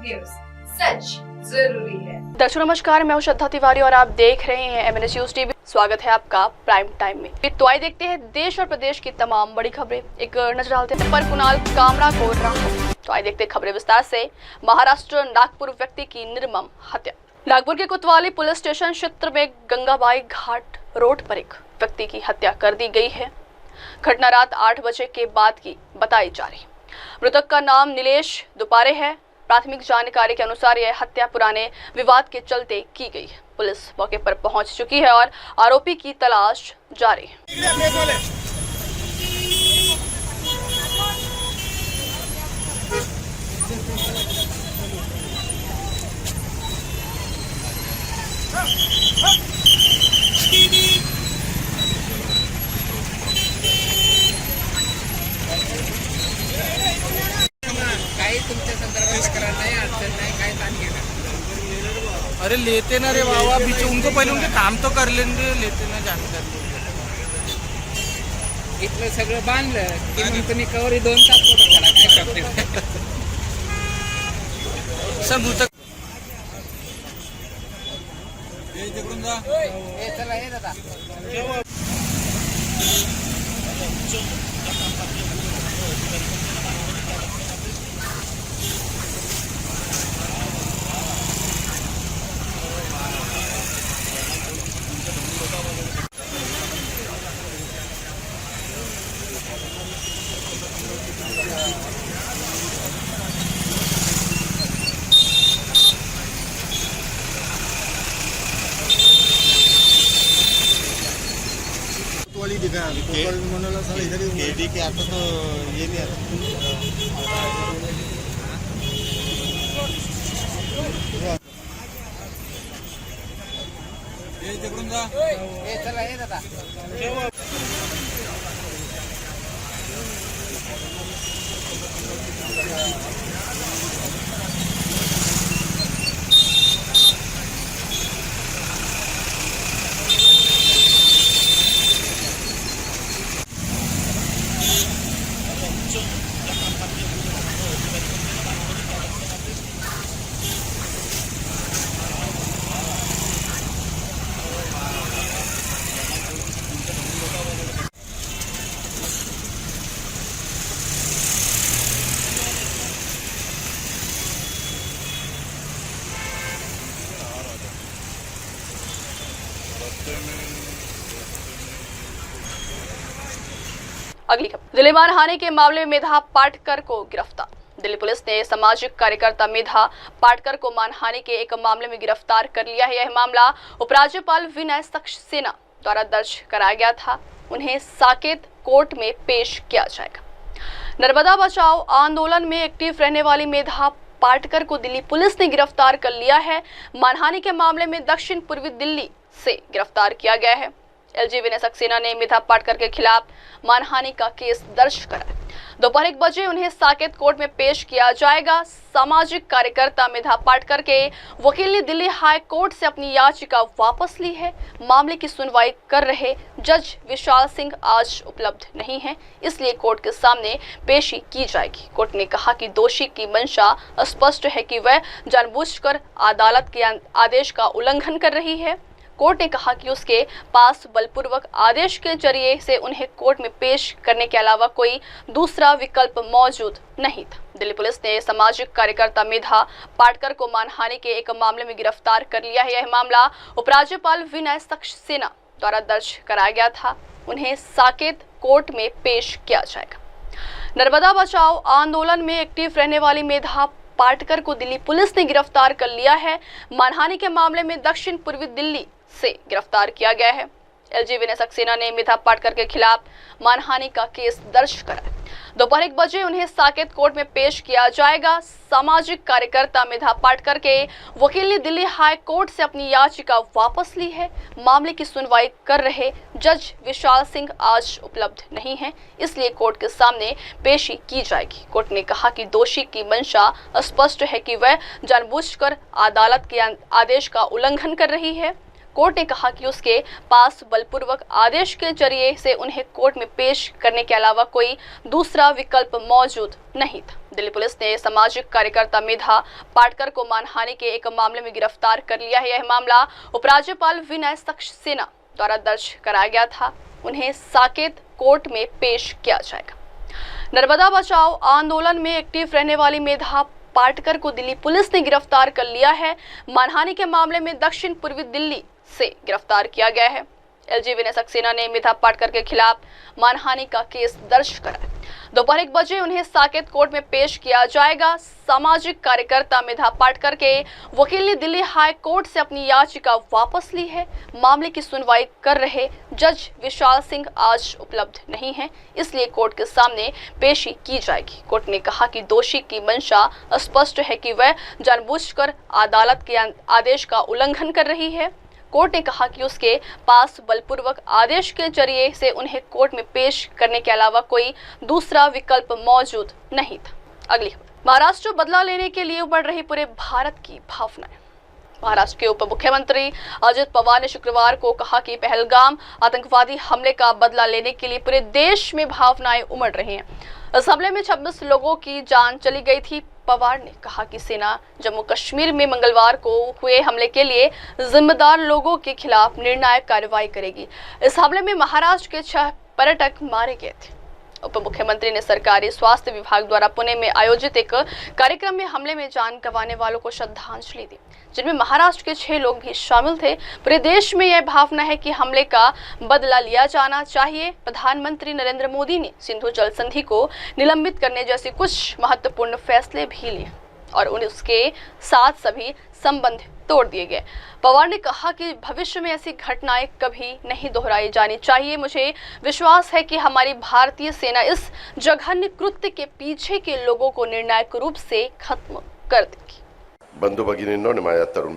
News, सच जरूरी है। दर्शकों नमस्कार, मैं हूं श्रद्धा तिवारी और आप देख रहे हैं MNS न्यूज टीवी। स्वागत है आपका प्राइम टाइम में। तो आइए देखते हैं देश और प्रदेश की तमाम बड़ी खबरें। एक नजर डालते हैं पर कुणाल कामरा को राहत। तो आइए देखते हैं खबरें विस्तार से। महाराष्ट्र नागपुर व्यक्ति की निर्मम हत्या। नागपुर के कोतवाली पुलिस स्टेशन क्षेत्र में गंगाबाई घाट रोड पर एक व्यक्ति की हत्या कर दी गई है। घटना रात 8 बजे के बाद की बताई जा रही। मृतक का नाम नीलेश दुपारे है। प्राथमिक जानकारी के अनुसार यह हत्या पुराने विवाद के चलते की गई है। पुलिस मौके पर पहुंच चुकी है और आरोपी की तलाश जारी है। अरे लेते ना रे बाबा, बीच उनको पहले उनके काम तो कर लेंगे, लेते ना जानकारी। इथलं सगळं बांधलं की मग तुम्ही कवरी 2 तास फोटो काढा, काय प्रॉब्लेम सर मृतक चला हे दादा केडी के आता तो ये नहीं आता। चला हे दादा अगली खबर। दिल्ली मानहानि के मामले में मेधा पाटकर को गिरफ्तार। दिल्ली पुलिस ने सामाजिक कार्यकर्ता मेधा पाटकर को मानहानि के एक मामले में गिरफ्तार कर लिया है। यह मामला उपराज्यपाल विनय सक्सेना द्वारा दर्ज कराया गया था। उन्हें साकेत कोर्ट में पेश किया जाएगा। नर्मदा बचाओ आंदोलन में एक्टिव रहने वाली मेधा पाटकर को दिल्ली पुलिस ने गिरफ्तार कर लिया है। मानहानि के मामले में दक्षिण पूर्वी दिल्ली से गिरफ्तार किया गया है। LG विनय सक्सेना ने मेधा पाटकर के खिलाफ मानहानि का केस दर्ज करा। दोपहर 1 बजे उन्हें साकेत कोर्ट में पेश किया जाएगा। सामाजिक कार्यकर्ता मेधा पाटकर के वकील ने दिल्ली हाई कोर्ट से अपनी याचिका वापस ली है। मामले की सुनवाई कर रहे जज विशाल सिंह आज उपलब्ध नहीं है, इसलिए कोर्ट के सामने पेशी की जाएगी। कोर्ट ने कहा कि दोषी की मंशा स्पष्ट है कि वह जानबूझकर अदालत के आदेश का उल्लंघन कर रही है। कोर्ट ने कहा कि उसके पास बलपूर्वक आदेश के जरिए से उन्हें कोर्ट में पेश करने के अलावा कोई दूसरा विकल्प मौजूद नहीं था। दिल्ली पुलिस ने सामाजिक कार्यकर्ता मेधा पाटकर को मानहानि के एक मामले में गिरफ्तार कर लिया है। यह मामला उपराज्यपाल विनय सक्सेना द्वारा दर्ज कराया गया था। उन्हें साकेत कोर्ट में पेश किया जाएगा। नर्मदा बचाओ आंदोलन में एक्टिव रहने वाली मेधा पाटकर को दिल्ली पुलिस ने गिरफ्तार कर लिया है। मानहानि के मामले में दक्षिण पूर्वी दिल्ली से गिरफ्तार किया गया है। LG विनय सक्सेना ने मेधा पाटकर के खिलाफ मानहानि का केस दर्ज करा। दोपहर 1 बजे उन्हें साकेत कोर्ट में पेश किया जाएगा। सामाजिक कार्यकर्ता मेधा पाटकर के वकील ने दिल्ली हाई कोर्ट से अपनी याचिका वापस ली है। मामले की सुनवाई कर रहे जज विशाल सिंह आज उपलब्ध नहीं है, इसलिए कोर्ट के सामने पेशी की जाएगी। कोर्ट ने कहा कि दोषी की मंशा स्पष्ट है कि वह जानबूझकर अदालत के आदेश का उल्लंघन कर रही है। कोर्ट ने कहा कि उसके पास बलपूर्वक आदेश के जरिए से उन्हें कोर्ट में पेश करने के अलावा कोई दूसरा विकल्प मौजूद नहीं था। दिल्ली पुलिस ने सामाजिक कार्यकर्ता मेधा पाटकर को मानहानि के एक मामले में गिरफ्तार कर लिया है। यह मामला उपराज्यपाल विनय सक्सेना द्वारा दर्ज कराया गया था। उन्हें साकेत कोर्ट में पेश किया जाएगा। नर्मदा बचाओ आंदोलन में एक्टिव रहने वाली मेधा पाटकर को दिल्ली पुलिस ने गिरफ्तार कर लिया है। मानहानि के मामले में दक्षिण पूर्वी दिल्ली से गिरफ्तार किया गया है। एलजी विनय सक्सेना ने मेधा पाटकर के खिलाफ मानहानि का केस दर्ज करा। दोपहर 1 बजे उन्हें साकेत कोर्ट में पेश किया जाएगा। सामाजिक कार्यकर्ता मेधा पाटकर के वकील ने दिल्ली हाई कोर्ट से अपनी याचिका वापस ली है। मामले की सुनवाई कर रहे जज विशाल सिंह आज उपलब्ध नहीं है, इसलिए कोर्ट के सामने पेशी की जाएगी। कोर्ट ने कहा कि दोषी की मंशा स्पष्ट है कि वह जानबूझकर अदालत के आदेश का उल्लंघन कर रही है। कोर्ट ने कहा कि उसके पास बलपूर्वक आदेश के जरिए से उन्हें कोर्ट में पेश करने के अलावा कोई दूसरा विकल्प मौजूद नहीं था। अगली खबर, महाराष्ट्र बदला लेने के लिए उमड़ रही पूरे भारत की भावनाएं। महाराष्ट्र के उप मुख्यमंत्री अजित पवार ने शुक्रवार को कहा कि पहलगाम आतंकवादी हमले का बदला लेने के लिए पूरे देश में भावनाएं उमड़ रही हैं। इस हमले में 26 लोगों की जान चली गई थी। पवार ने कहा कि सेना जम्मू कश्मीर में मंगलवार को हुए हमले के लिए जिम्मेदार लोगों के खिलाफ निर्णायक कार्रवाई करेगी। इस हमले में महाराष्ट्र के 6 पर्यटक मारे गए थे। उप मुख्यमंत्री ने सरकारी स्वास्थ्य विभाग द्वारा पुणे में आयोजित एक कार्यक्रम में हमले में जान गंवाने वालों को श्रद्धांजलि दी, जिनमें महाराष्ट्र के 6 लोग भी शामिल थे। पूरे देश में यह भावना है कि हमले का बदला लिया जाना चाहिए। प्रधानमंत्री नरेंद्र मोदी ने सिंधु जल संधि को निलंबित करने जैसे कुछ महत्वपूर्ण फैसले भी लिए और उसके साथ सभी संबंध तोड़ दिए गए। पवार ने कहा कि भविष्य में ऐसी घटनाएं कभी नहीं दोहराई जानी चाहिए। मुझे विश्वास है कि हमारी भारतीय सेना इस जघन्य कृत्य के पीछे के लोगों को निर्णायक रूप से खत्म कर देगी। बंधू भगिनींनो आणि माझ्या तरुण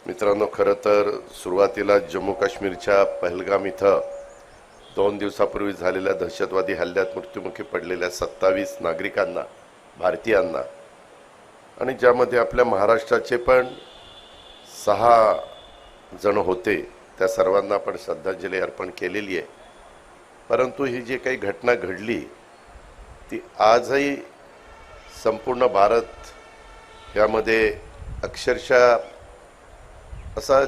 मित्रांनो खरं तर सुरुवातीला जम्मू काश्मीरच्या पहलगाम इथं 2 दिवसापूर्वी झालेल्या दहशतवादी हल्ल्यात मृत्युमुखी पडलेल्या 27 नागरिकांना, भारतीयांना आणि ज्यामध्ये आपल्या महाराष्ट्राचे पण 6 जण होते, त्या सर्वांना आपण श्रद्धांजली अर्पण केलेली आहे। परंतु ही जी काही घटना घडली ती आजही संपूर्ण भारत यामध्ये अक्षरशः असा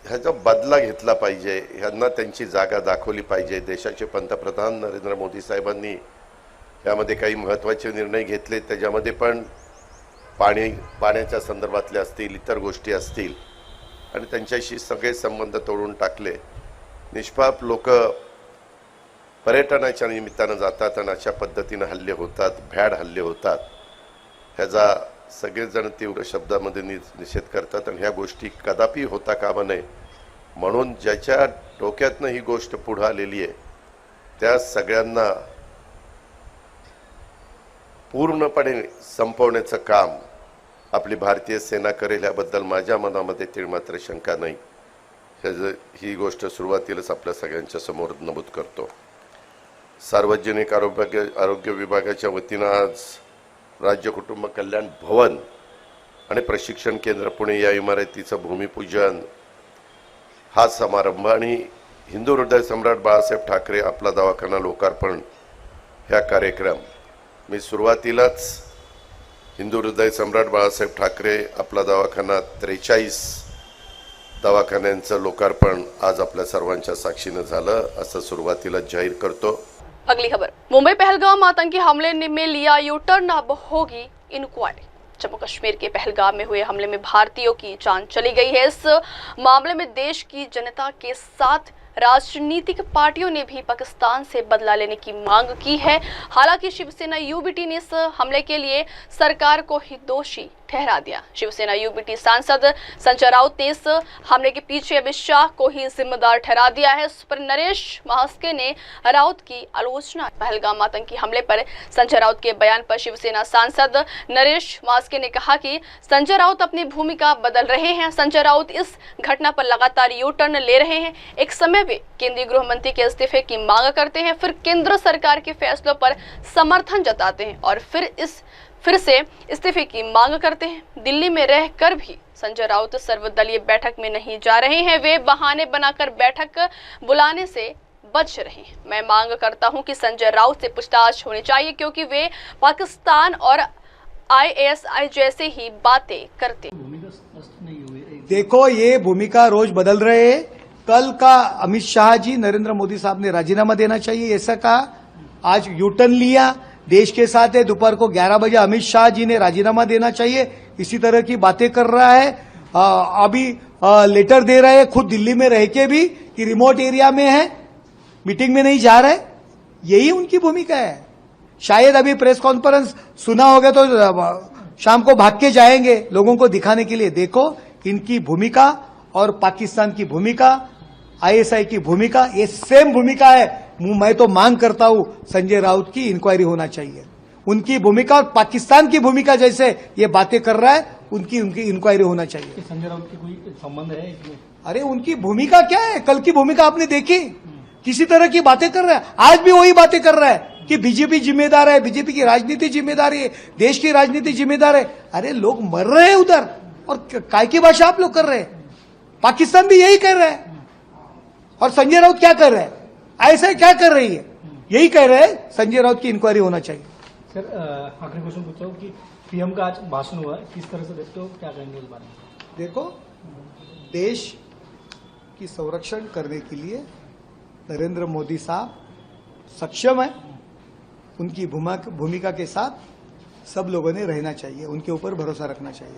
ह्याचा बदला घेतला पाहिजे, ह्यांना त्यांची जागा दाखवली पाहिजे। देशाचे पंतप्रधान नरेंद्र मोदी साहेबांनी यामध्ये काही महत्त्वाचे निर्णय घेतले, त्याच्यामध्ये पण पाण्याच्या संदर्भातले असतील, इतर गोष्टी असतील आणि त्यांच्याशी सगळे संबंध तोडून टाकले। निष्पाप लोक पर्यटनाच्या निमित्तानं जातात आणि अशा पद्धतीने हल्ले होतात, भ्याड हल्ले होतात। ह्याचा सगळेजण तीव्र शब्दामध्ये निषेध करतात आणि ह्या गोष्टी कदापि होता कामा नये म्हणून ज्याच्या डोक्यातनं ही गोष्ट पुढे आलेली आहे त्या सगळ्यांना पूर्णपणे संपवण्याचं काम आपली भारतीय सेना करेल याबद्दल माझ्या मनामध्ये तीळमात्र शंका नाही। ही गोष्ट सुरुवातीलाच आपल्या सगळ्यांच्या समोर नमूद करतो। सार्वजनिक आरोग्य विभागाच्या वतीने आज राज्य कुटुंब कल्याण भवन आणि प्रशिक्षण केंद्र पुणे या इमारतीचं भूमिपूजन हा समारंभ आणि हिंदू हृदय सम्राट बाळासाहेब ठाकरे आपला दवाखाना लोकार्पण ह्या कार्यक्रम मी सुरुवातीलाच हिंदू हृदय सम्राट बाळासाहेब ठाकरे आपला दवाखाना 43 दवाखान्यांचं लोकार्पण आज आपल्या सर्वांच्या साक्षीनं झालं असं सुरुवातीला जाहीर करतो। अगली खबर, मुंबई पहलगाम आतंकी हमले में लिया यू टर्न, अब होगी इंक्वायरी। जम्मू कश्मीर के पहलगाम में हुए हमले में भारतीयों की जान चली गई है। इस मामले में देश की जनता के साथ राजनीतिक पार्टियों ने भी पाकिस्तान से बदला लेने की मांग की है। हालांकि शिवसेना यूबीटी ने इस हमले के लिए सरकार को ही दोषी ठहरा दिया। शिवसेना यूबीटी सांसद संजय राउत ने इस हमले के पीछे अमित शाह को ही जिम्मेदार ठहरा दिया है। इस पर नरेश महास्के ने राउत की आलोचना। पहलगाम आतंकी हमले पर संजय राउत के बयान पर शिवसेना सांसद नरेश महास्के ने कहा कि संजय राउत अपनी भूमिका बदल रहे हैं। संजय राउत इस घटना पर लगातार यू टर्न ले रहे हैं। एक समय वे केंद्रीय गृह मंत्री के इस्तीफे की मांग करते हैं, फिर केंद्र सरकार के फैसलों पर समर्थन जताते हैं और फिर से इस्तीफे की मांग करते हैं। दिल्ली में रहकर भी संजय राउत सर्वदलीय बैठक में नहीं जा रहे हैं, वे बहाने बनाकर बैठक बुलाने से बच रहे हैं। मैं मांग करता हूं कि संजय राउत से पूछताछ होनी चाहिए क्योंकि वे पाकिस्तान और ISI जैसे ही बातें करते। देखो, ये भूमिका रोज बदल रहे हैं। कल का अमित शाह जी, नरेंद्र मोदी साहब ने राजीनामा देना चाहिए ऐसा कहा, आज यूटर्न लिया, देश के साथ है। दोपहर को 11 बजे अमित शाह जी ने राजीनामा देना चाहिए, इसी तरह की बातें कर रहा है। अभी लेटर दे रहे हैं खुद दिल्ली में रह के भी कि रिमोट एरिया में है, मीटिंग में नहीं जा रहे। यही उनकी भूमिका है। शायद अभी प्रेस कॉन्फ्रेंस सुना होगा तो शाम को भाग के जाएंगे लोगों को दिखाने के लिए। देखो, इनकी भूमिका और पाकिस्तान की भूमिका, ISI की भूमिका, ये सेम भूमिका है। मैं तो मांग करता हूं संजय राउत की इंक्वायरी होना चाहिए। उनकी भूमिका और पाकिस्तान की भूमिका जैसे ये बातें कर रहा है, उनकी इंक्वायरी होना चाहिए। संजय राउत की कोई संबंध है इसमें? अरे उनकी भूमिका क्या है? कल की भूमिका आपने देखी, किसी तरह की बातें कर रहा है। आज भी वही बातें कर रहा है कि बीजेपी जिम्मेदार है, बीजेपी की राजनीति जिम्मेदार है, देश की राजनीति जिम्मेदार है। अरे लोग मर रहे हैं उधर, और काय की भाषा आप लोग कर रहे हैं? पाकिस्तान भी यही कर रहा है, और संजय राउत क्या कर रहे हैं? ऐसा क्या कर रही है? यही कह रहे हैं संजय राउत की इंक्वायरी होना चाहिए। सर, आखिरी क्वेश्चन पूछता हूँ कि PM का आज भाषण हुआ है, किस तरह से देखते हो, क्या कहेंगे इस बारे में? देखो, देश की संरक्षण करने के लिए नरेंद्र मोदी साहब सक्षम है। उनकी भूमिका के साथ सब लोगों ने रहना चाहिए, उनके ऊपर भरोसा रखना चाहिए।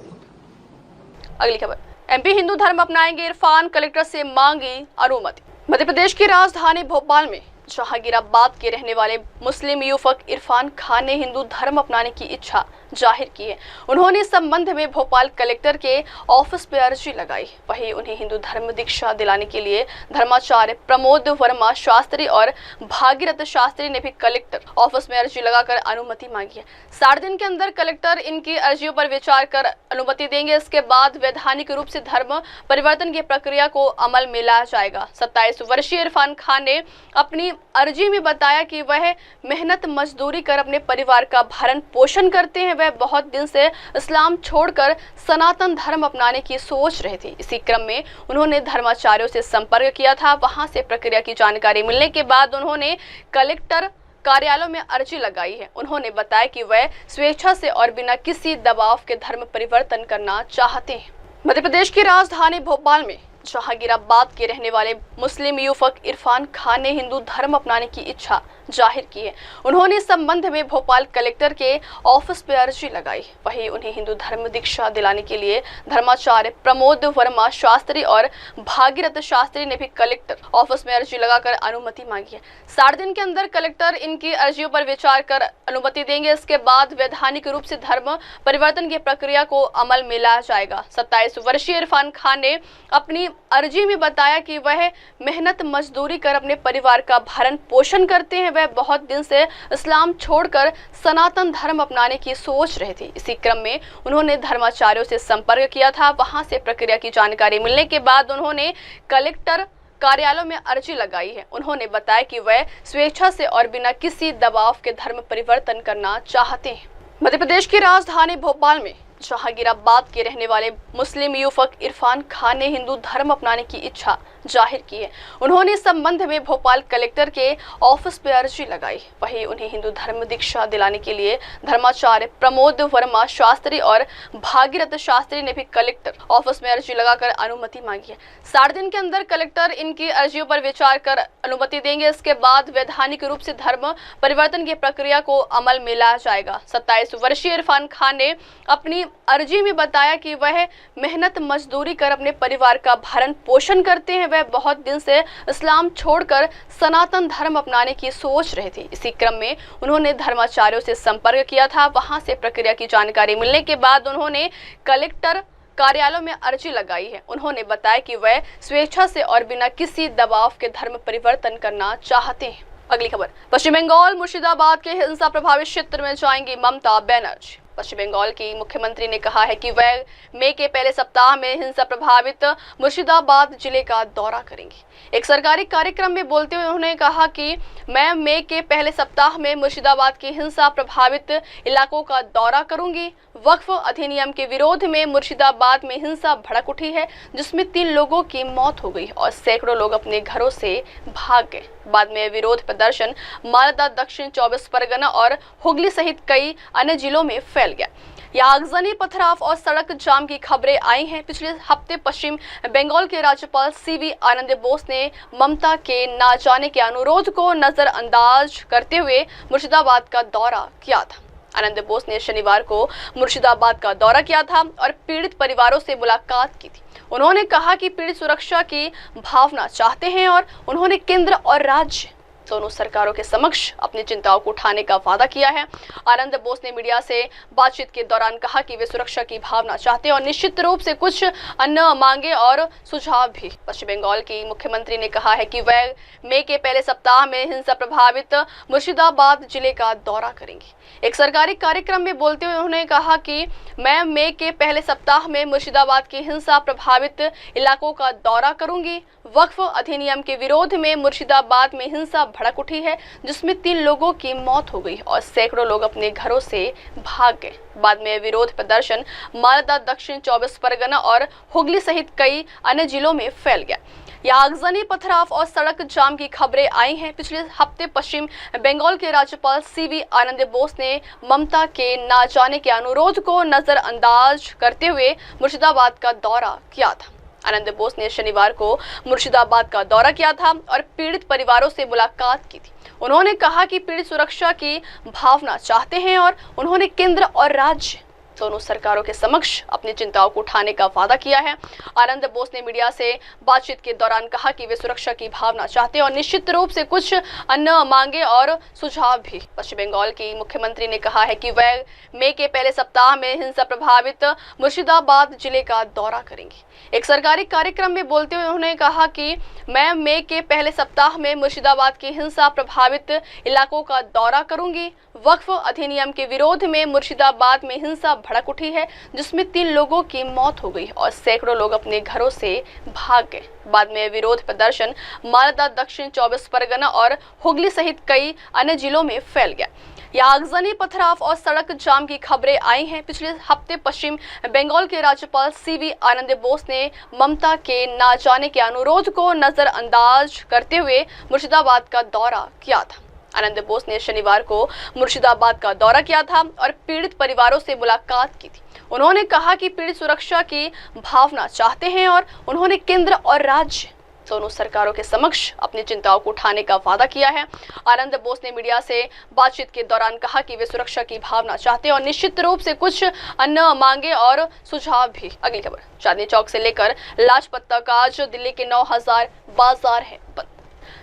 अगली खबर, MP हिंदू धर्म अपनाएंगे, इरफान कलेक्टर से मांगी अनुमति। मध्य प्रदेश की राजधानी भोपाल में जहांगीराबाद के रहने वाले मुस्लिम युवक इरफान खान ने हिंदू धर्म अपनाने की इच्छा जाहिर की है। उन्होंने इस संबंध में भोपाल कलेक्टर के ऑफिस पर अर्जी लगाई। वहीं उन्हें हिंदू धर्म दीक्षा दिलाने के लिए धर्माचार्य प्रमोद वर्मा शास्त्री और भागीरथ शास्त्री ने भी कलेक्टर ऑफिस में अर्जी लगाकर अनुमति मांगी है। 60 दिन के अंदर कलेक्टर इनकी अर्जियों पर विचार कर अनुमति देंगे। इसके बाद वैधानिक रूप से धर्म परिवर्तन की प्रक्रिया को अमल में लाया जाएगा। 27 वर्षीय इरफान खान ने अपनी अर्जी में बताया कि वह मेहनत मजदूरी कर अपने परिवार का भरण पोषण करते हैं। वह बहुत दिन से इस्लाम छोड़कर सनातन धर्म अपनाने की सोच रहे थे। इसी क्रम में उन्होंने धर्माचार्यों से संपर्क किया था। वहां से प्रक्रिया की जानकारी मिलने के बाद उन्होंने कलेक्टर कार्यालय में अर्जी लगाई है। उन्होंने बताया कि वह स्वेच्छा से और बिना किसी दबाव के धर्म परिवर्तन करना चाहते हैं। मध्य प्रदेश की राजधानी भोपाल में जहांगीराबाद के रहने वाले मुस्लिम युवक इरफान खान ने हिंदू धर्म अपनाने की इच्छा जाहिर की है। उन्होंने इस संबंध में भोपाल कलेक्टर के ऑफिस पर अर्जी लगाई। वहीं उन्हें हिंदू धर्म दीक्षा दिलाने के लिए धर्माचार्य प्रमोद वर्मा शास्त्री और भागीरथ शास्त्री ने भी कलेक्टर ऑफिस में अर्जी लगाकर अनुमति मांगी है। 60 दिन के अंदर कलेक्टर इनकी अर्जियों पर विचार कर अनुमति देंगे। इसके बाद वैधानिक रूप से धर्म परिवर्तन की प्रक्रिया को अमल में लाया जाएगा। 27 वर्षीय इरफान खान ने अपनी अर्जी में बताया कि वह मेहनत मजदूरी कर अपने परिवार का भरण पोषण करते हैं। वह बहुत दिन से इस्लाम छोड़कर सनातन धर्म अपनाने की सोच रहे थे। इसी क्रम में उन्होंने धर्माचार्यों से संपर्क किया था। वहां से प्रक्रिया की जानकारी मिलने के बाद उन्होंने कलेक्टर कार्यालय में अर्जी लगाई है। उन्होंने बताया कि वह स्वेच्छा से और बिना किसी दबाव के धर्म परिवर्तन करना चाहते हैं। मध्य प्रदेश की राजधानी भोपाल में जहांगीराबाद के रहने वाले मुस्लिम युवक इरफान खान ने हिंदू धर्म अपनाने की इच्छा जाहिर की है। उन्होंने इस संबंध में भोपाल कलेक्टर के ऑफिस पर अर्जी लगाई। वहीं उन्हें हिंदू धर्म दीक्षा दिलाने के लिए धर्माचार्य प्रमोद वर्मा शास्त्री और भागीरथ शास्त्री ने भी कलेक्टर ऑफिस में अर्जी लगाकर अनुमति मांगी है। 60 दिन के अंदर कलेक्टर इनकी अर्जियों पर विचार कर अनुमति देंगे। इसके बाद वैधानिक रूप से धर्म परिवर्तन की प्रक्रिया को अमल में लाया जाएगा। 27 वर्षीय इरफान खान ने अपनी अर्जी में बताया कि वह मेहनत मजदूरी कर अपने परिवार का भरण पोषण करते हैं। वह बहुत दिन से इस्लाम छोड़कर सनातन धर्म अपनाने की सोच रहे थे। इसी क्रम में उन्होंने धर्माचार्यों से संपर्क किया था। वहां से प्रक्रिया की जानकारी मिलने के बाद उन्होंने कलेक्टर कार्यालय में अर्जी लगाई है। उन्होंने बताया कि वह स्वेच्छा से और बिना किसी दबाव के धर्म परिवर्तन करना चाहते हैं। अगली खबर, पश्चिम बंगाल मुर्शिदाबाद के हिंसा प्रभावित क्षेत्र में जाएंगी ममता बनर्जी। पश्चिम बंगाल की मुख्यमंत्री ने कहा है कि वह मई के पहले सप्ताह में हिंसा प्रभावित मुर्शिदाबाद जिले का दौरा करेंगी। एक सरकारी कार्यक्रम में बोलते हुए उन्होंने कहा कि मैं मई के पहले सप्ताह में मुर्शिदाबाद की हिंसा प्रभावित इलाकों का दौरा करूंगी। वक्फ अधिनियम के विरोध में मुर्शिदाबाद में हिंसा भड़क उठी है, जिसमें 3 लोगों की मौत हो गई और सैकड़ों लोग अपने घरों से भाग गए। बाद में विरोध प्रदर्शन मालदा, दक्षिण 24 परगना और हुगली सहित कई अन्य जिलों में फैल गया। यहाँ आगजनी, पथराव और सड़क जाम की खबरें आई हैं। पिछले हफ्ते पश्चिम बंगाल के राज्यपाल CV आनंद बोस ने ममता के ना जाने के अनुरोध को नजरअंदाज करते हुए मुर्शिदाबाद का दौरा किया था। आनंद बोस ने शनिवार को मुर्शिदाबाद का दौरा किया था और पीड़ित परिवारों से मुलाकात की थी। उन्होंने कहा कि पीड़ित सुरक्षा की भावना चाहते हैं और उन्होंने केंद्र और राज्य दोनों सरकारों के समक्ष अपनी चिंताओं को उठाने का वादा किया है। आनंद बोस ने मीडिया से बातचीत के दौरान कहा कि वे सुरक्षा की भावना चाहते हैं और निश्चित रूप से कुछ अन्य मांगे और सुझाव भी। पश्चिम बंगाल की मुख्यमंत्री ने कहा है कि वह मई के पहले सप्ताह में हिंसा प्रभावित मुर्शिदाबाद जिले का दौरा करेंगी। एक सरकारी कार्यक्रम में बोलते हुए उन्होंने कहा कि मैं मई के पहले सप्ताह में मुर्शिदाबाद की हिंसा प्रभावित इलाकों का दौरा करूंगी। वक्फ अधिनियम के विरोध में मुर्शिदाबाद में हिंसा भड़क उठी है, जिसमें 3 लोगों की मौत हो गई और सैकड़ों लोग अपने घरों से भाग गए। बाद में विरोध प्रदर्शन मालदा, दक्षिण 24 परगना और हुगली सहित कई अन्य जिलों में फैल गया। यहाँ आगजनी, पथराव और सड़क जाम की खबरें आई हैं। पिछले हफ्ते पश्चिम बंगाल के राज्यपाल CV आनंद बोस ने ममता के ना जाने के अनुरोध को नजरअंदाज करते हुए मुर्शिदाबाद का दौरा किया था। आनंद बोस ने शनिवार को मुर्शिदाबाद का दौरा किया था और पीड़ित परिवारों से मुलाकात की थी। उन्होंने कहा कि पीड़ित सुरक्षा की भावना चाहते हैं और उन्होंने केंद्र और राज्य दोनों सरकारों के समक्ष अपनी चिंताओं को उठाने का वादा किया है। आनंद बोस ने मीडिया से बातचीत के दौरान कहा कि वे सुरक्षा की भावना चाहते हैं और निश्चित रूप से कुछ अन्य मांगे और सुझाव भी। पश्चिम बंगाल की मुख्यमंत्री ने कहा है कि वह मई के पहले सप्ताह में हिंसा प्रभावित मुर्शिदाबाद जिले का दौरा करेंगी। एक सरकारी कार्यक्रम में बोलते हुए उन्होंने कहा कि मैं मई के पहले सप्ताह में मुर्शिदाबाद की हिंसा प्रभावित इलाकों का दौरा करूंगी। वक्फ अधिनियम के विरोध में मुर्शिदाबाद में हिंसा भड़क उठी है, जिसमें 3 लोगों की मौत हो गई और सैकड़ों लोग अपने घरों से भाग गए। बाद में विरोध प्रदर्शन मालदा, दक्षिण 24 परगना और हुगली सहित कई अन्य जिलों में फैल गया। यहाँ आगजनी, पथराव और सड़क जाम की खबरें आई हैं। पिछले हफ्ते पश्चिम बंगाल के राज्यपाल CV आनंद बोस ने ममता के ना जाने के अनुरोध को नजरअंदाज करते हुए मुर्शिदाबाद का दौरा किया था। आनंद बोस ने शनिवार को मुर्शिदाबाद का दौरा किया था और पीड़ित परिवारों से मुलाकात की थी। उन्होंने कहा कि पीड़ित सुरक्षा की भावना चाहते हैं और उन्होंने केंद्र और राज्य दोनों सरकारों के समक्ष अपनी चिंताओं को उठाने का वादा किया है। आनंद बोस ने मीडिया से बातचीत के दौरान कहा कि वे सुरक्षा की भावना चाहते हैं और निश्चित रूप से कुछ अन्य मांगे और सुझाव भी। अगली खबर, चांदनी चौक से लेकर लाजपत तक आज दिल्ली के 9000 बाजार है बंद।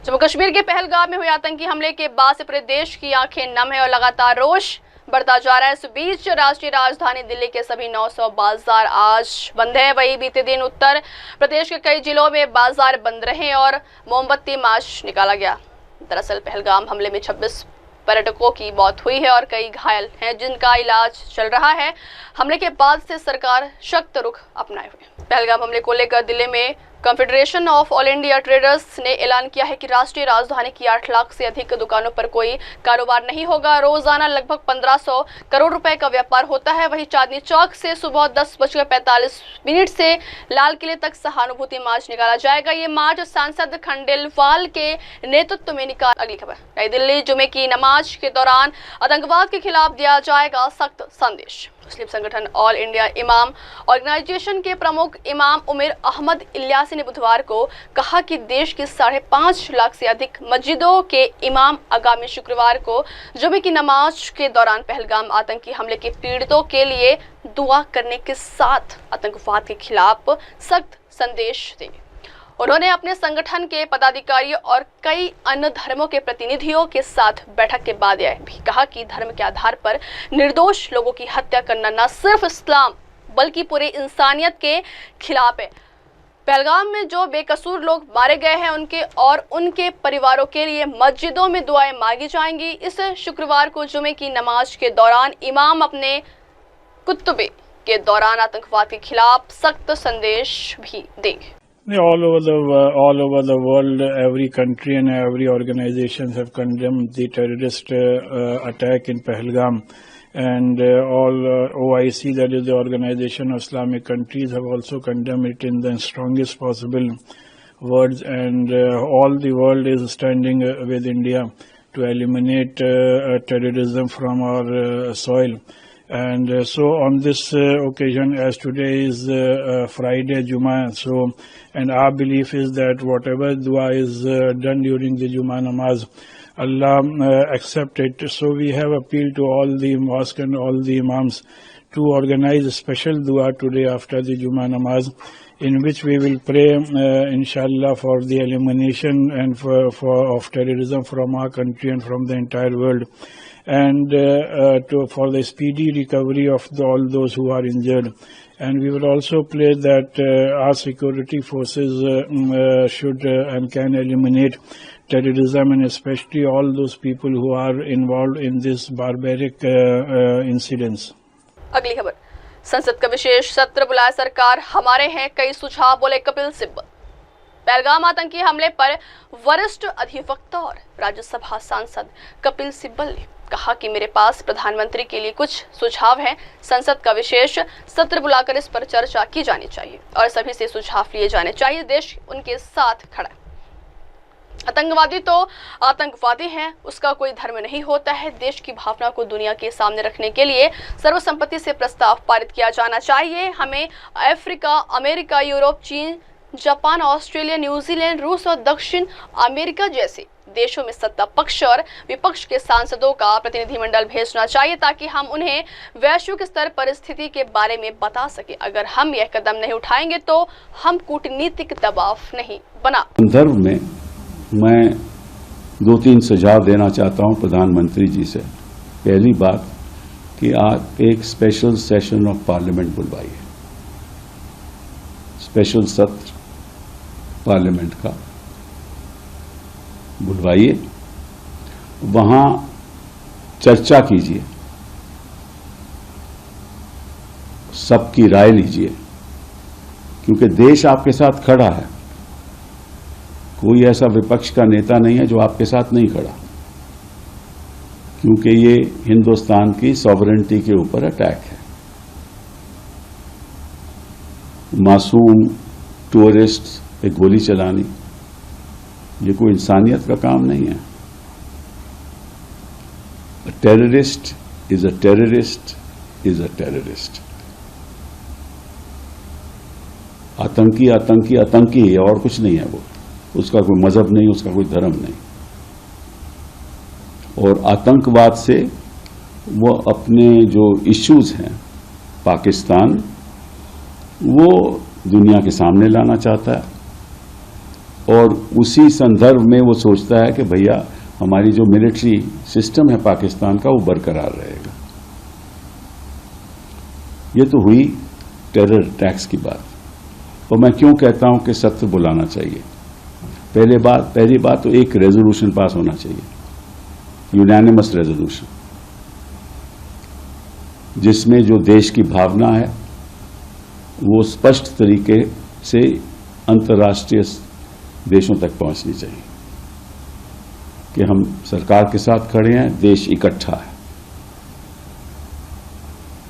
जम्मू कश्मीर के पहलगाम में हुए आतंकी हमले के बाद से पूरे देश की आंखें नम है और लगातार रोष बढ़ता जा रहा है। इस बीच राष्ट्रीय राजधानी दिल्ली के सभी 900 बाजार आज बंद है। वहीं बीते दिन उत्तर प्रदेश के कई जिलों में बाजार बंद रहे और मोमबत्ती मार्च निकाला गया। दरअसल पहलगाम हमले में 26 पर्यटकों की मौत हुई है और कई घायल हैं, जिनका इलाज चल रहा है। हमले के बाद से सरकार सख्त रुख अपनाए हुए। पहलगाम हमले को लेकर दिल्ली में confederation of all India traders ने ऐलान किया है कि राष्ट्रीय राजधानी की 8 लाख से अधिक दुकानों पर कोई कारोबार नहीं होगा। रोजाना लगभग 1500 करोड़ रुपए का व्यापार होता है। वहीं चांदनी चौक से सुबह 10:45 से लाल किले तक सहानुभूति मार्च निकाला जाएगा। ये मार्च सांसद खंडेलवाल के नेतृत्व में निकाल। अगली खबर, नई दिल्ली, जुमे की नमाज के दौरान आतंकवाद के खिलाफ दिया जाएगा सख्त संदेश। मुस्लिम संगठन ऑल इंडिया इमाम ऑर्गेनाइजेशन के प्रमुख इमाम उमर अहमद इलियासी ने बुधवार को कहा कि देश की 5.5 लाख से अधिक मस्जिदों के इमाम आगामी शुक्रवार को जुमे की नमाज के दौरान पहलगाम आतंकी हमले के पीड़ितों के लिए दुआ करने के साथ आतंकवाद के खिलाफ सख्त संदेश देंगे। उन्होंने अपने संगठन के पदाधिकारियों और कई अन्य धर्मों के प्रतिनिधियों के साथ बैठक के बाद यह भी कहा कि धर्म के आधार पर निर्दोष लोगों की हत्या करना न सिर्फ इस्लाम बल्कि पूरे इंसानियत के खिलाफ है। पहलगाम में जो बेकसूर लोग मारे गए हैं उनके और उनके परिवारों के लिए मस्जिदों में दुआएं मांगी जाएंगी। इस शुक्रवार को जुमे की नमाज के दौरान इमाम अपने कुतबे के दौरान आतंकवाद के खिलाफ सख्त संदेश भी देंगे। All over the world, every country and every organization have condemned the terrorist attack in Pahalgam. and all OIC, that is the Organization of Islamic Countries, have also condemned it in the strongest possible words, and all the world is standing with India to eliminate terrorism from our soil. And so on this occasion, as today is Friday, Jummah, and our belief is that whatever dua is done during the Jummah namaz, Allah accept it. So we have appealed to all the mosque and all the imams to organize a special dua today after the Jummah namaz, in which we will pray, inshallah, for the elimination and of terrorism from our country and from the entire world, and for the speedy recovery of all those who are injured. And we will also pray that our security forces should and can eliminate terrorism, and especially all those people who are involved in this barbaric incidents. अगली खबर, संसद का विशेष सत्र बुलाए सरकार, हमारे हैं कई सुझाव, बोले कपिल सिब्बल। पहलगाम आतंकी हमले पर वरिष्ठ अधिवक्ता और राज्यसभा सांसद कपिल सिब्बल ने कहा कि मेरे पास प्रधानमंत्री के लिए कुछ सुझाव हैं। संसद का विशेष सत्र बुलाकर इस पर चर्चा की जानी चाहिए और सभी से सुझाव लिए जाने चाहिए। देश उनके साथ खड़ा है। आतंकवादी तो आतंकवादी हैं, उसका कोई धर्म नहीं होता है। देश की भावना को दुनिया के सामने रखने के लिए सर्वसम्मति से प्रस्ताव पारित किया जाना चाहिए। हमें अफ्रीका, अमेरिका, यूरोप, चीन, जापान, ऑस्ट्रेलिया, न्यूजीलैंड, रूस और दक्षिण अमेरिका जैसे देशों में सत्ता पक्ष और विपक्ष के सांसदों का प्रतिनिधिमंडल भेजना चाहिए ताकि हम उन्हें वैश्विक स्तर पर स्थिति के बारे में बता सके। अगर हम यह कदम नहीं उठाएंगे तो हम कूटनीतिक दबाव नहीं बना। संदर्भ में मैं 2-3 सुझाव देना चाहता हूं प्रधानमंत्री जी से। पहली बात कि आप एक स्पेशल सेशन ऑफ पार्लियामेंट बुलवाइए, स्पेशल सत्र पार्लियामेंट का बुलवाइए, वहां चर्चा कीजिए, सबकी राय लीजिए, क्योंकि देश आपके साथ खड़ा है। कोई ऐसा विपक्ष का नेता नहीं है जो आपके साथ नहीं खड़ा, क्योंकि ये हिंदुस्तान की सॉवरेनिटी के ऊपर अटैक है। मासूम टूरिस्ट पे गोली चलानी, ये कोई इंसानियत का काम नहीं है। Terrorist is a terrorist is a terrorist. आतंकी आतंकी आतंकी है और कुछ नहीं है। वो उसका कोई मजहब नहीं, उसका कोई धर्म नहीं। और आतंकवाद से वो अपने जो इश्यूज हैं पाकिस्तान, वो दुनिया के सामने लाना चाहता है और उसी संदर्भ में वो सोचता है कि भैया हमारी जो मिलिट्री सिस्टम है पाकिस्तान का, वो बरकरार रहेगा। ये तो हुई टेरर अटैक्स की बात। और मैं क्यों कहता हूं कि सत्र बुलाना चाहिए। पहली बात तो एक रेजोल्यूशन पास होना चाहिए, यूनानिमस रेजोल्यूशन, जिसमें जो देश की भावना है वो स्पष्ट तरीके से अंतर्राष्ट्रीय देशों तक पहुंचनी चाहिए कि हम सरकार के साथ खड़े हैं, देश इकट्ठा है,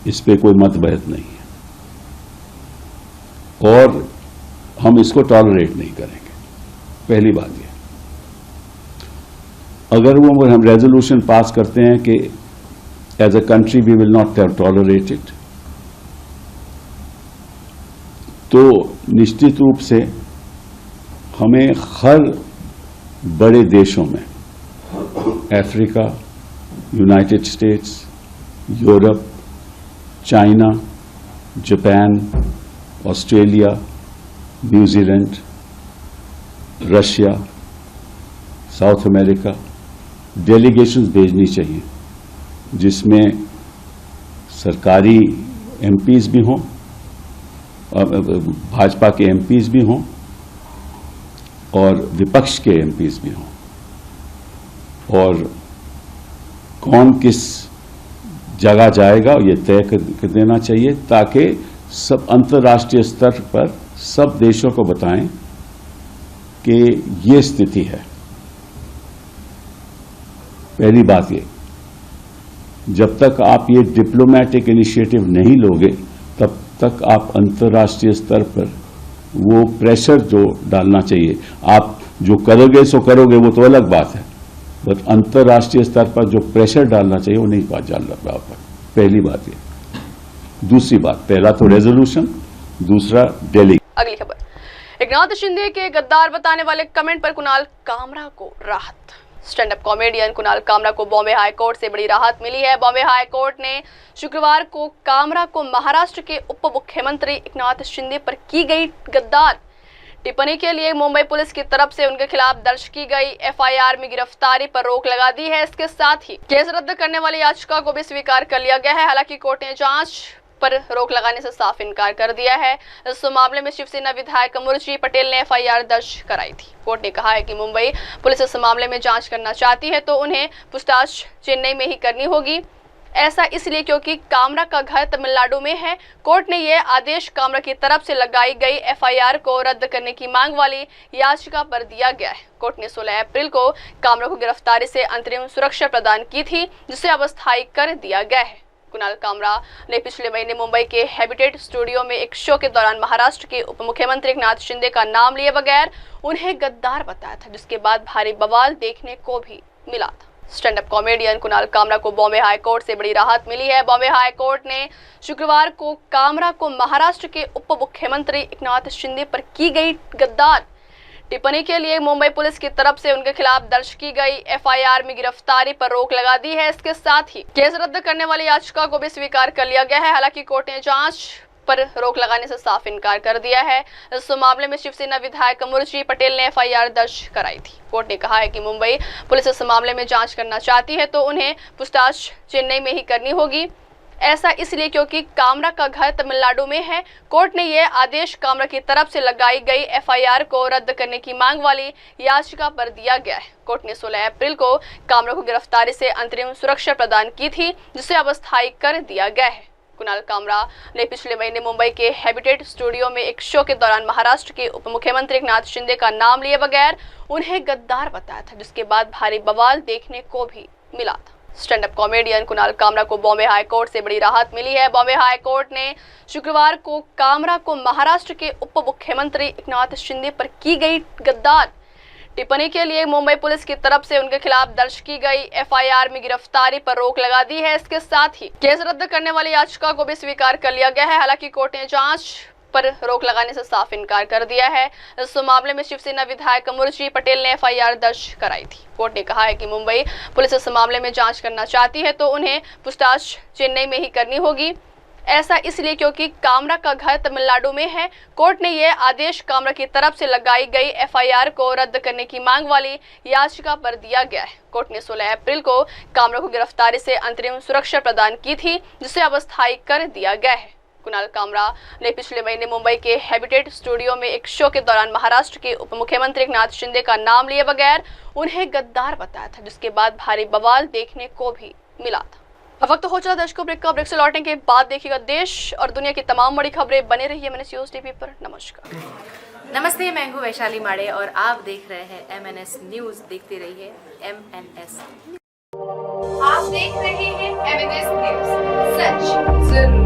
इस पे कोई मतभेद नहीं है और हम इसको टॉलरेट नहीं करेंगे। पहली बात ये, अगर वो हम रेजोल्यूशन पास करते हैं कि as a country we will not tolerate it, तो निश्चित रूप से हमें हर बड़े देशों में, Africa, United States, Europe, China, Japan, Australia, New Zealand, Russia, South America delegations भेजनी चाहिए, जिसमें सरकारी एमपीज भी हों, भाजपा के एमपीज भी हों और विपक्ष के एमपीज भी हों, और कौन किस जगह जाएगा ये तय कर देना चाहिए ताकि सब अंतर्राष्ट्रीय स्तर पर सब देशों को बताएं कि ये स्थिति है। पहली बात ये। जब तक आप ये डिप्लोमेटिक इनिशिएटिव नहीं लोगे तब तक आप अंतर्राष्ट्रीय स्तर पर वो प्रेशर जो डालना चाहिए, आप जो करोगे सो करोगे वो तो अलग बात है, बट अंतर्राष्ट्रीय स्तर पर जो प्रेशर डालना चाहिए वो नहीं बात डाल रहा। पहली बात ये। दूसरी बात, पहला तो रेजोल्यूशन, दूसरा दिल्ली। अगली खबर, एकनाथ शिंदे के गद्दार बताने वाले कमेंट पर कुणाल कामरा को राहत। Stand up comedian Kunal Kamra को बॉम्बे हाई कोर्ट से बड़ी राहत मिली है। बॉम्बे हाई कोर्ट ने शुक्रवार को कामरा को महाराष्ट्र के उप मुख्यमंत्री एकनाथ शिंदे पर की गई गद्दार टिप्पणी के लिए मुंबई पुलिस की तरफ से उनके खिलाफ दर्ज की गई एफआईआर में गिरफ्तारी पर रोक लगा दी है। इसके साथ ही केस रद्द करने वाली याचिका को भी स्वीकार कर लिया गया है। हालांकि कोर्ट ने जांच पर रोक लगाने से साफ इनकार कर दिया है। इस मामले में शिवसेना विधायक मुर्जी पटेल ने एफआईआर दर्ज कराई थी। कोर्ट ने कहा है कि मुंबई पुलिस इस मामले में जांच करना चाहती है तो उन्हें पूछताछ चेन्नई में ही करनी होगी। ऐसा इसलिए क्योंकि कामरा का घर तमिलनाडु में है। कोर्ट ने यह आदेश कामरा की तरफ से लगाई गई एफआईआर को रद्द करने की मांग वाली याचिका पर दिया गया है। कोर्ट ने 16 अप्रैल को कामरा को गिरफ्तारी से अंतरिम सुरक्षा प्रदान की थी, जिसे अब अस्थायी कर दिया गया है। कुणाल कामरा ने पिछले महीने मुंबई के हैबिटेट स्टूडियो में एक शो के दौरान महाराष्ट्र के उप मुख्यमंत्री एकनाथ शिंदे का नाम लिए बगैर उन्हें गद्दार बताया था, जिसके बाद भारी बवाल देखने को भी मिला था। Stand up comedian Kunal Kamra को बॉम्बे हाई कोर्ट से बड़ी राहत मिली है। बॉम्बे हाई कोर्ट ने शुक्रवार को कामरा को महाराष्ट्र के उप मुख्यमंत्री एकनाथ शिंदे पर की गई गद्दार टिप्पणी के लिए मुंबई पुलिस की तरफ से उनके खिलाफ दर्ज की गई एफआईआर में गिरफ्तारी पर रोक लगा दी है। इसके साथ ही केस रद्द करने वाली याचिका को भी स्वीकार कर लिया गया है। हालांकि कोर्ट ने जांच पर रोक लगाने से साफ इनकार कर दिया है। इस मामले में शिवसेना विधायक मुर्जी पटेल ने एफआईआर दर्ज कराई थी। कोर्ट ने कहा है कि मुंबई पुलिस इस मामले में जांच करना चाहती है तो उन्हें पूछताछ चेन्नई में ही करनी होगी। ऐसा इसलिए क्योंकि कामरा का घर तमिलनाडु में है। कोर्ट ने यह आदेश कामरा की तरफ से लगाई गई एफआईआर को रद्द करने की मांग वाली याचिका पर दिया गया है। कोर्ट ने 16 अप्रैल को कामरा को गिरफ्तारी से अंतरिम सुरक्षा प्रदान की थी, जिसे अब अस्थायी कर दिया गया है। कुणाल कामरा ने पिछले महीने मुंबई के हैबिटेट स्टूडियो में एक शो के दौरान महाराष्ट्र के उप मुख्यमंत्री एकनाथ शिंदे का नाम लिए बगैर उन्हें गद्दार बताया था, जिसके बाद भारी बवाल देखने को भी मिला था। Stand up comedian Kunal Kamra को बॉम्बे हाई कोर्ट से बड़ी राहत मिली है। बॉम्बे हाई कोर्ट ने शुक्रवार को कामरा को महाराष्ट्र के उप मुख्यमंत्री एकनाथ शिंदे पर की गई गद्दार टिप्पणी के लिए मुंबई पुलिस की तरफ से उनके खिलाफ दर्ज की गई एफआईआर में गिरफ्तारी पर रोक लगा दी है। इसके साथ ही केस रद्द करने वाली याचिका को भी स्वीकार कर लिया गया है। हालांकि कोर्ट ने जांच पर रोक लगाने से साफ इनकार कर दिया है। इस मामले में शिवसेना विधायक मुर्जी पटेल ने एफआईआर दर्ज कराई थी। कोर्ट ने कहा है कि मुंबई पुलिस इस मामले में जांच करना चाहती है तो उन्हें पूछताछ चेन्नई में ही करनी होगी। ऐसा इसलिए क्योंकि कामरा का घर तमिलनाडु में है। कोर्ट ने यह आदेश कामरा की तरफ से लगाई गई एफआईआर को रद्द करने की मांग वाली याचिका पर दिया गया है। कोर्ट ने 16 अप्रैल को कामरा को गिरफ्तारी से अंतरिम सुरक्षा प्रदान की थी, जिसे अब अस्थायी कर दिया गया है। कुणाल कामरा ने पिछले महीने मुंबई के हैबिटेट स्टूडियो में एक शो के दौरान महाराष्ट्र के उप मुख्यमंत्री एकनाथ शिंदे का नाम लिए बगैर उन्हें गद्दार बताया था, जिसके बाद भारी बवाल देखने को भी मिला था। अब वक्त हो चला दर्शकों ब्रेक का। ब्रेक से लौटने के बाद देखिएगा देश और दुनिया की तमाम बड़ी खबरें। बने रहिए MNS न्यूज़ टीवी पर। नमस्कार। नमस्ते, मैं हूं वैशाली माड़े और आप देख रहे हैं MNS न्यूज़। देखते रहिए MNS। आप देख रहे हैं MNS न्यूज़, सच जरूर।